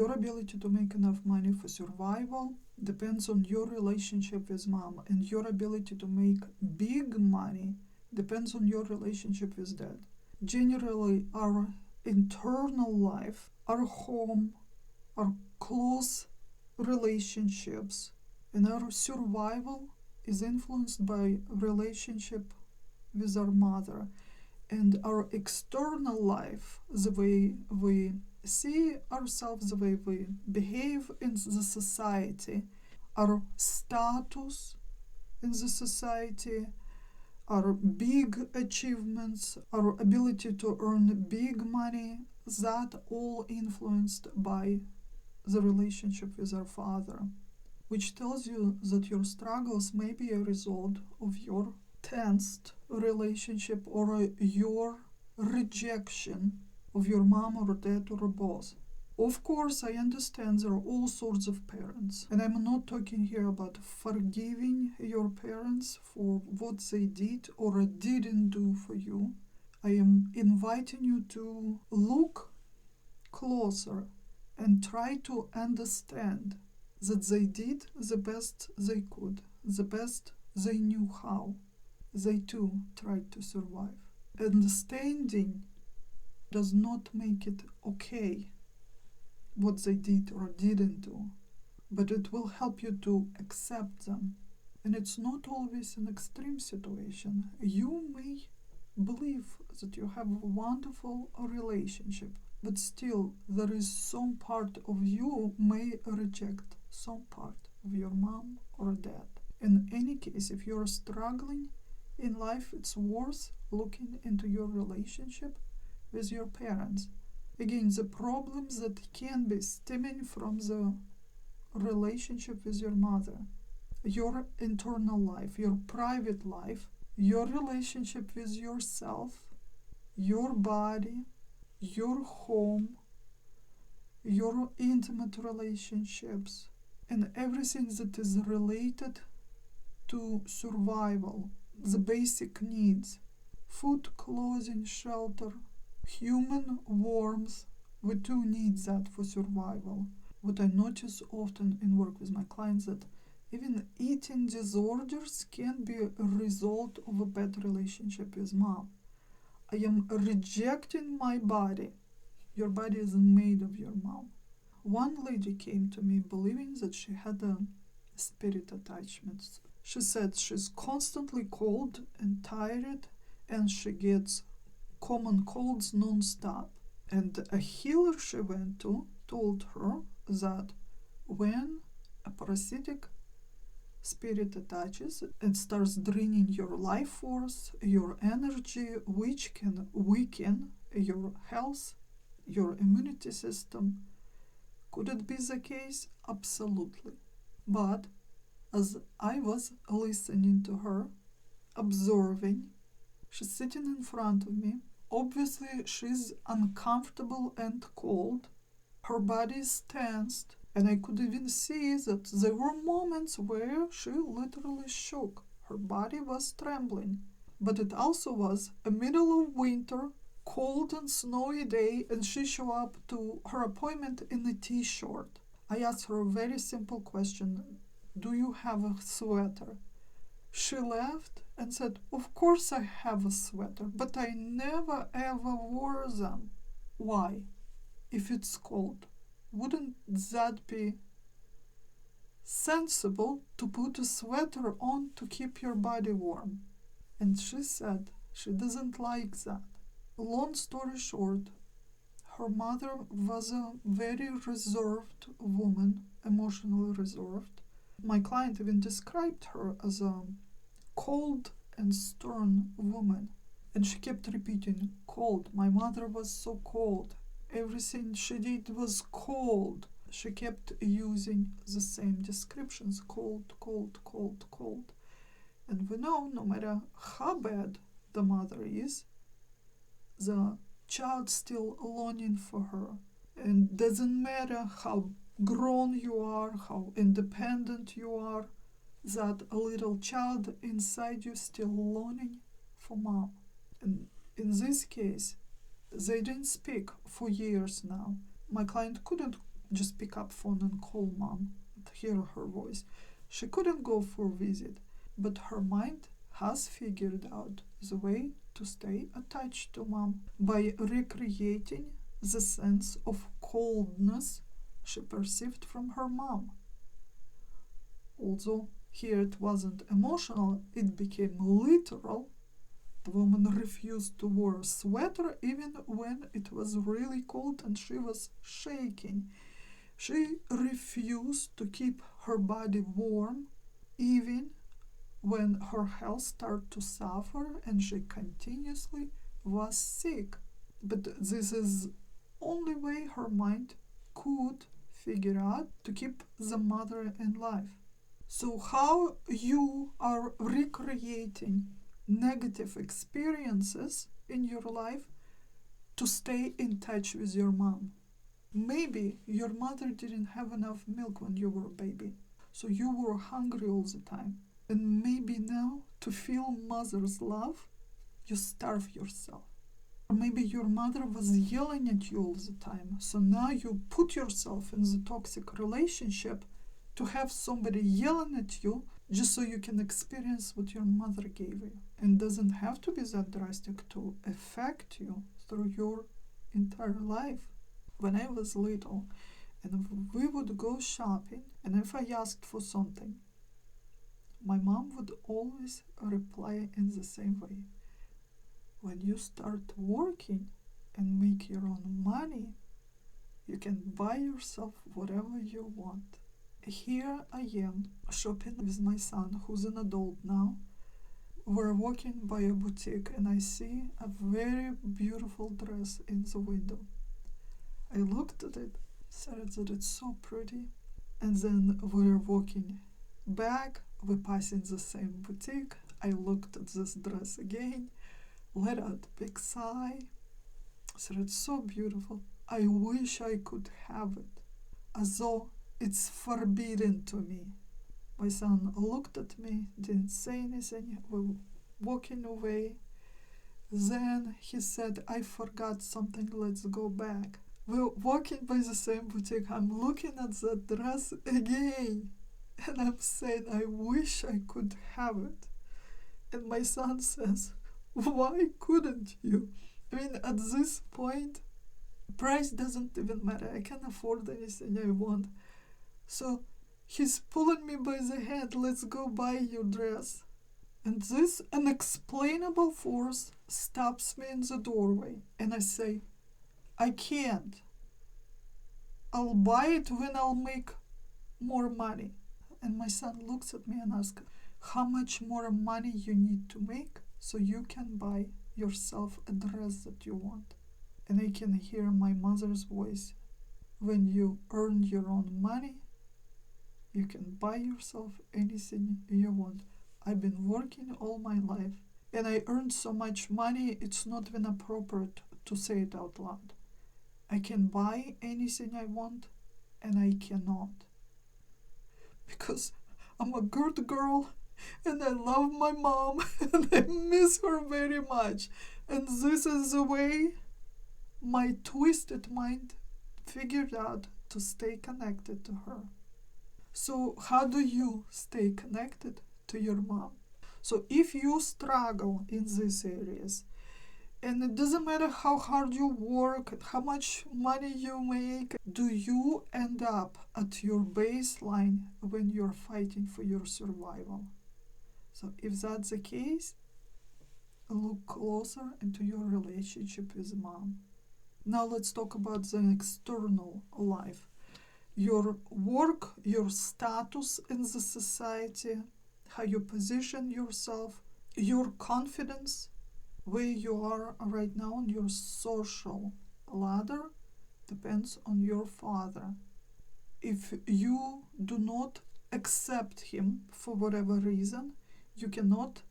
Your ability to make enough money for survival depends on your relationship with mom, and your ability to make big money depends on your relationship with dad. Generally, our internal life, our home, our close relationships, and our survival is influenced by relationship with our mother. And our external life, the way we see ourselves, the way we behave in the society, our status in the society, our big achievements, our ability to earn big money, that all influenced by the relationship with our father, which tells you that your struggles may be a result of your tensed relationship or your rejection of your mom or dad or both. Of course, I understand there are all sorts of parents, and I'm not talking here about forgiving your parents for what they did or didn't do for you. I am inviting you to look closer and try to understand that they did the best they could, the best they knew how. They too tried to survive. Understanding does not make it okay what they did or didn't do, but it will help you to accept them. And it's not always an extreme situation. You may believe that you have a wonderful relationship, but still there is some part of you may reject some part of your mom or dad. In any case, if you're struggling in life, it's worth looking into your relationship with your parents. Again, the problems that can be stemming from the relationship with your mother, your internal life, your private life, your relationship with yourself, your body, your home, your intimate relationships, and everything that is related to survival, the basic needs: food, clothing, shelter, human warmth. We do need that for survival. What I notice often in work with my clients, that even eating disorders can be a result of a bad relationship with mom. I am rejecting my body. Your body is made of your mom. One lady came to me believing that she had a spirit attachment. She said she's constantly cold and tired, and she gets common colds non-stop. And a healer she went to told her that when a parasitic spirit attaches, it starts draining your life force, your energy, which can weaken your health, your immunity system. Could it be the case? Absolutely. But as I was listening to her, observing, she's sitting in front of me. Obviously, she's uncomfortable and cold. Her body is tensed, and I could even see that there were moments where she literally shook. Her body was trembling. But it also was a middle of winter, cold and snowy day, and she showed up to her appointment in a t-shirt. I asked her a very simple question: do you have a sweater? She laughed and said, of course I have a sweater, but I never ever wore them. Why? If it's cold, wouldn't that be sensible to put a sweater on to keep your body warm? And she said she doesn't like that. Long story short, her mother was a very reserved woman, emotionally reserved. My client even described her as a cold and stern woman. And she kept repeating, cold. My mother was so cold. Everything she did was cold. She kept using the same descriptions: cold, cold, cold, cold. And we know no matter how bad the mother is, the child still longing for her. And doesn't matter how grown you are, how independent you are, that little child inside you still longing for mom. And in this case, they didn't speak for years now. My client couldn't just pick up phone and call mom, hear her voice. She couldn't go for a visit, but her mind has figured out the way to stay attached to mom by recreating the sense of coldness she perceived from her mom. Although here it wasn't emotional, it became literal. The woman refused to wear a sweater even when it was really cold and she was shaking. She refused to keep her body warm even when her health started to suffer and she continuously was sick. But this is only way her mind could figure out to keep the mother in life. So how you are recreating negative experiences in your life to stay in touch with your mom. Maybe your mother didn't have enough milk when you were a baby, so you were hungry all the time. And maybe now, to feel mother's love, you starve yourself. Or maybe your mother was yelling at you all the time, so now you put yourself in the toxic relationship to have somebody yelling at you just so you can experience what your mother gave you. And doesn't have to be that drastic to affect you through your entire life. When I was little, and we would go shopping, and if I asked for something, my mom would always reply in the same way. When you start working and make your own money, you can buy yourself whatever you want. Here I am shopping with my son, who's an adult now. We're walking by a boutique and I see a very beautiful dress in the window. I looked at it, said that it's so pretty, and then we're walking back, we pass in the same boutique. I looked at this dress again, let out a big sigh, said it's so beautiful. I wish I could have it, as though it's forbidden to me. My son looked at me, didn't say anything, we were walking away. Then he said, I forgot something, let's go back. We're walking by the same boutique, I'm looking at that dress again, and I'm saying, I wish I could have it. And my son says, why couldn't you? I mean, at this point, price doesn't even matter, I can afford anything I want. So he's pulling me by the hand, let's go buy your dress. And this unexplainable force stops me in the doorway. And I say, I can't. I'll buy it when I'll make more money. And my son looks at me and asks, how much more money you need to make so you can buy yourself a dress that you want? And I can hear my mother's voice. When you earn your own money, you can buy yourself anything you want. I've been working all my life and I earned so much money, it's not even appropriate to say it out loud. I can buy anything I want and I cannot. Because I'm a good girl and I love my mom and I miss her very much. And this is the way my twisted mind figured out to stay connected to her. So how do you stay connected to your mom? So if you struggle in these areas, and it doesn't matter how hard you work, how much money you make, do you end up at your baseline when you're fighting for your survival? So if that's the case, look closer into your relationship with mom. Now let's talk about the external life. Your work, your status in the society, how you position yourself, your confidence, where you are right now on your social ladder depends on your father. If you do not accept him for whatever reason, you cannot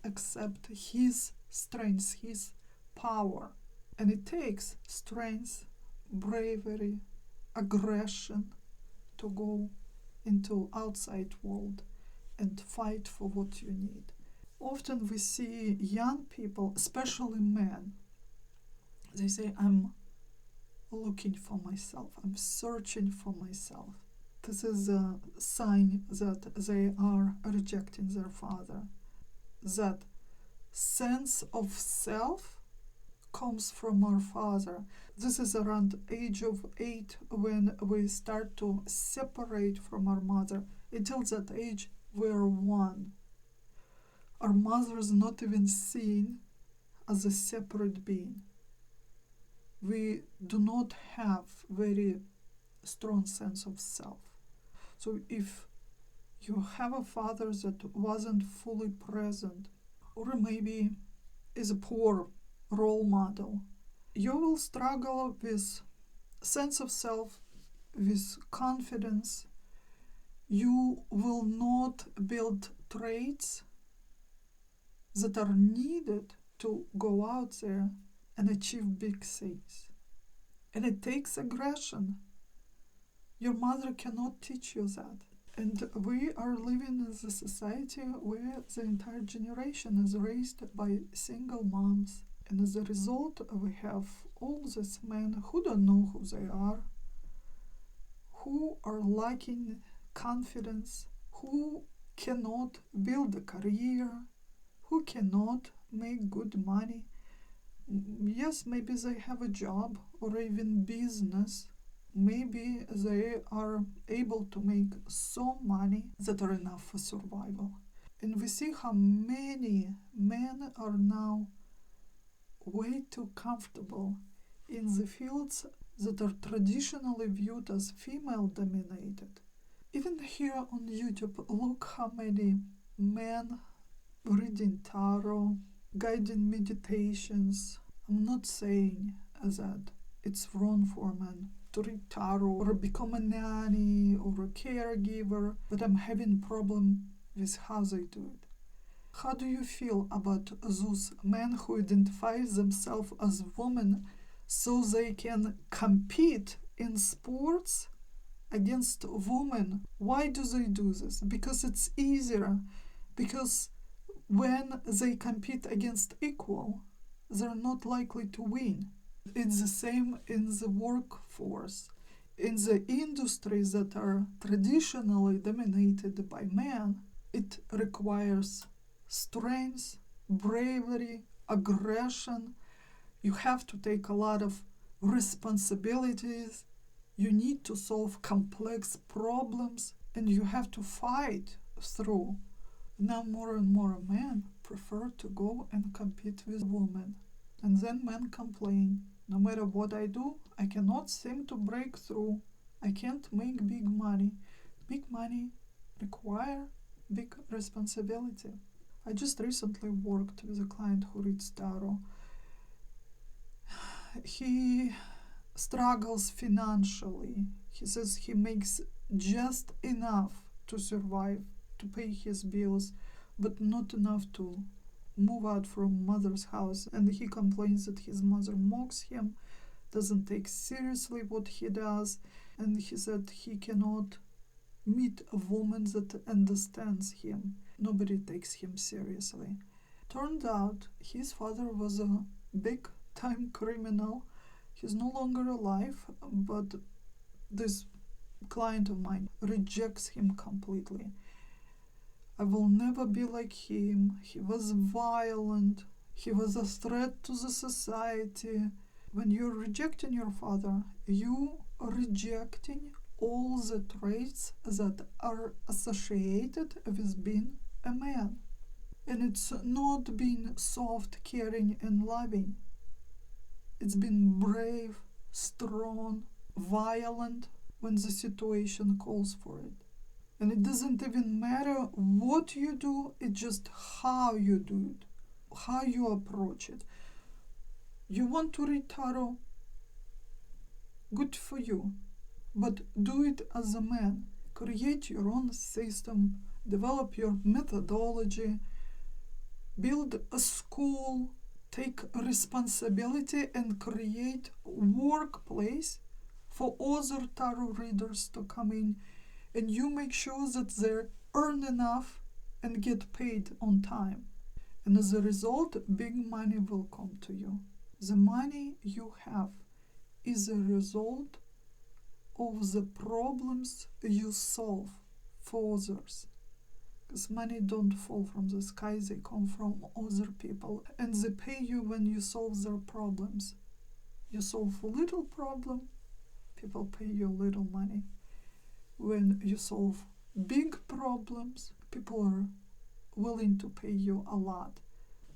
accept his strength, his power. And it takes strength, bravery, aggression to go into outside world and fight for what you need. Often we see young people, especially men, they say, I'm looking for myself. I'm searching for myself. This is a sign that they are rejecting their father. That sense of self comes from our father. This is around age of 8 when we start to separate from our mother. Until that age, we're one. Our mother is not even seen as a separate being. We do not have very strong sense of self. So if you have a father that wasn't fully present, or maybe is a poor role model, you will struggle with sense of self, with confidence. You will not build traits that are needed to go out there and achieve big things. And it takes aggression. Your mother cannot teach you that. And we are living in a society where the entire generation is raised by single moms. And as a result, we have all these men who don't know who they are, who are lacking confidence, who cannot build a career, who cannot make good money. Yes, maybe they have a job or even business. Maybe they are able to make some money that are enough for survival. And we see how many men are now way too comfortable in the fields that are traditionally viewed as female-dominated. Even here on YouTube, look how many men reading tarot, guiding meditations. I'm not saying that it's wrong for men to read tarot or become a nanny or a caregiver, but I'm having problem with how they do it. How do you feel about those men who identify themselves as women so they can compete in sports against women? Why do they do this? Because it's easier. Because when they compete against equal, they're not likely to win. It's the same in the workforce. In the industries that are traditionally dominated by men, it requires strength, bravery, aggression. You have to take a lot of responsibilities. You need to solve complex problems, and you have to fight through. Now more and more men prefer to go and compete with women. And then men complain. No matter what I do, I cannot seem to break through. I can't make big money. Big money require big responsibility. I just recently worked with a client who reads tarot. He struggles financially. He says he makes just enough to survive, to pay his bills, but not enough to move out from mother's house. And he complains that his mother mocks him, doesn't take seriously what he does, and he said he cannot meet a woman that understands him. Nobody takes him seriously. Turned out his father was a big-time criminal. He's no longer alive, but this client of mine rejects him completely. I will never be like him. He was violent. He was a threat to the society. When you're rejecting your father, you are rejecting all the traits that are associated with being a man. And it's not being soft, caring, and loving. It's being brave, strong, violent when the situation calls for it. And it doesn't even matter what you do, it's just how you do it, how you approach it. You want to read tarot? Good for you. But do it as a man. Create your own system, develop your methodology, build a school, take responsibility, and create a workplace for other tarot readers to come in, and you make sure that they earn enough and get paid on time. And as a result, big money will come to you. The money you have is a result of the problems you solve for others. Because money don't fall from the sky, they come from other people, and they pay you when you solve their problems. You solve a little problem, people pay you little money. When you solve big problems, people are willing to pay you a lot.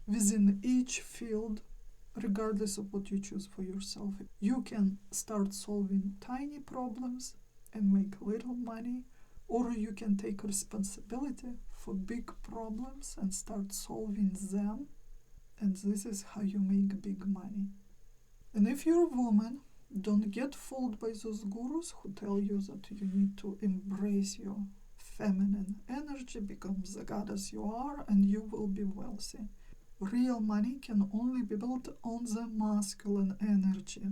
Within each field, regardless of what you choose for yourself, you can start solving tiny problems and make little money, or you can take responsibility for big problems and start solving them, and this is how you make big money. And if you're a woman, don't get fooled by those gurus who tell you that you need to embrace your feminine energy, become the goddess you are, and you will be wealthy. Real money can only be built on the masculine energy.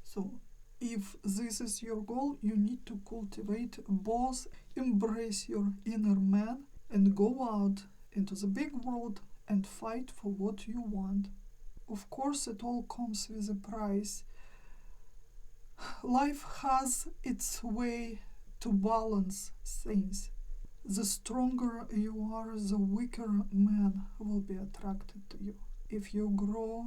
So if this is your goal, you need to cultivate both, embrace your inner man, and go out into the big world and fight for what you want. Of course, it all comes with a price. Life has its way to balance things. The stronger you are, the weaker man will be attracted to you. If you grow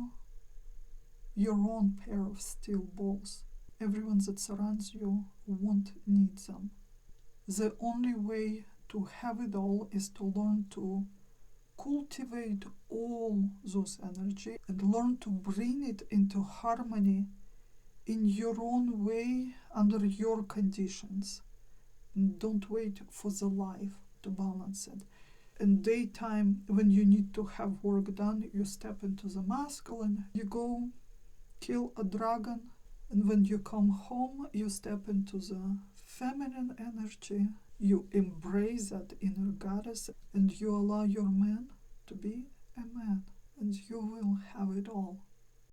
your own pair of steel balls, everyone that surrounds you won't need them. The only way to have it all is to learn to cultivate all those energy and learn to bring it into harmony in your own way under your conditions. Don't wait for the life to balance it. In daytime, when you need to have work done, you step into the masculine, you go kill a dragon, and when you come home, you step into the feminine energy, you embrace that inner goddess, and you allow your man to be a man, and you will have it all.